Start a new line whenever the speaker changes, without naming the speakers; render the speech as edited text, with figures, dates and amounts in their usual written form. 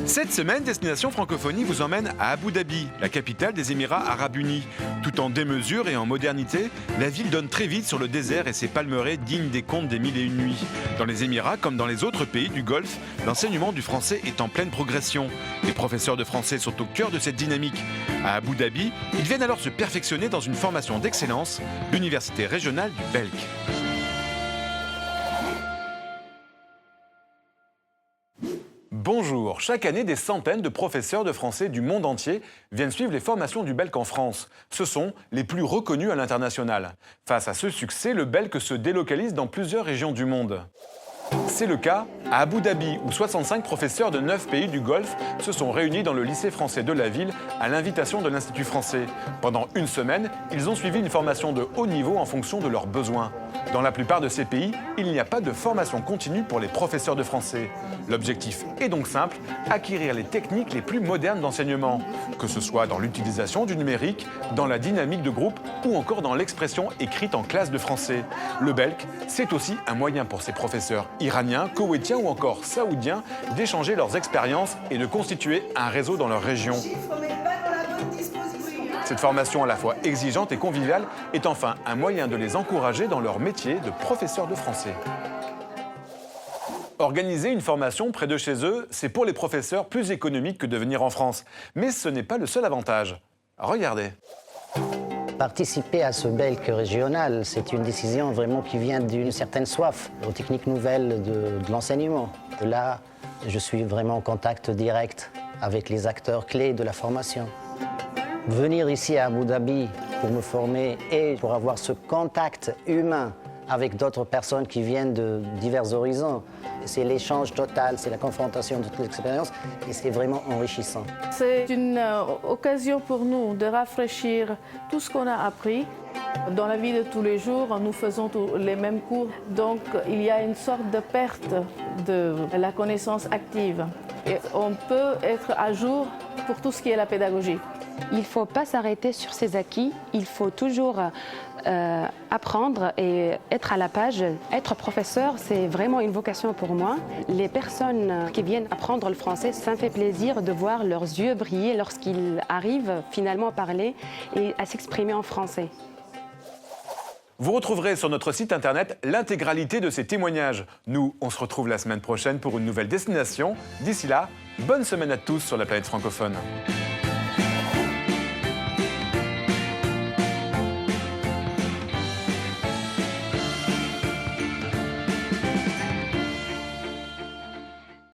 Cette semaine, Destination Francophonie vous emmène à Abu Dhabi, la capitale des Émirats Arabes Unis. Tout en démesure et en modernité, la ville donne très vite sur le désert et ses palmeraies dignes des contes des Mille et une nuits. Dans les Émirats, comme dans les autres pays du Golfe, l'enseignement du français est en pleine progression. Les professeurs de français sont au cœur de cette dynamique. À Abu Dhabi, ils viennent alors se perfectionner dans une formation d'excellence, l'Université régionale du Belk. Bonjour, chaque année, des centaines de professeurs de français du monde entier viennent suivre les formations du Belk en France. Ce sont les plus reconnus à l'international. Face à ce succès, le Belk se délocalise dans plusieurs régions du monde. C'est le cas à Abu Dhabi, où 65 professeurs de 9 pays du Golfe se sont réunis dans le lycée français de la ville à l'invitation de l'Institut français. Pendant une semaine, ils ont suivi une formation de haut niveau en fonction de leurs besoins. Dans la plupart de ces pays, il n'y a pas de formation continue pour les professeurs de français. L'objectif est donc simple, acquérir les techniques les plus modernes d'enseignement, que ce soit dans l'utilisation du numérique, dans la dynamique de groupe ou encore dans l'expression écrite en classe de français. Le Belk, c'est aussi un moyen pour ces professeurs iraniens, koweïtiens ou encore saoudiens d'échanger leurs expériences et de constituer un réseau dans leur région. Cette formation à la fois exigeante et conviviale est enfin un moyen de les encourager dans leur métier de professeur de français. Organiser une formation près de chez eux, c'est pour les professeurs plus économique que de venir en France. Mais ce n'est pas le seul avantage. Regardez.
Participer à ce Belk régional, c'est une décision vraiment qui vient d'une certaine soif aux techniques nouvelles de l'enseignement. Là, je suis vraiment en contact direct avec les acteurs clés de la formation. Venir ici à Abu Dhabi pour me former et pour avoir ce contact humain avec d'autres personnes qui viennent de divers horizons, c'est l'échange total, c'est la confrontation de toutes les expériences et c'est vraiment enrichissant.
C'est une occasion pour nous de rafraîchir tout ce qu'on a appris. Dans la vie de tous les jours, nous faisons tous les mêmes cours, donc il y a une sorte de perte de la connaissance active. Et on peut être à jour pour tout ce qui est la pédagogie.
Il ne faut pas s'arrêter sur ses acquis, il faut toujours apprendre et être à la page. Être professeur, c'est vraiment une vocation pour moi. Les personnes qui viennent apprendre le français, ça me fait plaisir de voir leurs yeux briller lorsqu'ils arrivent finalement à parler et à s'exprimer en français.
Vous retrouverez sur notre site internet l'intégralité de ces témoignages. Nous, on se retrouve la semaine prochaine pour une nouvelle destination. D'ici là, bonne semaine à tous sur la planète francophone.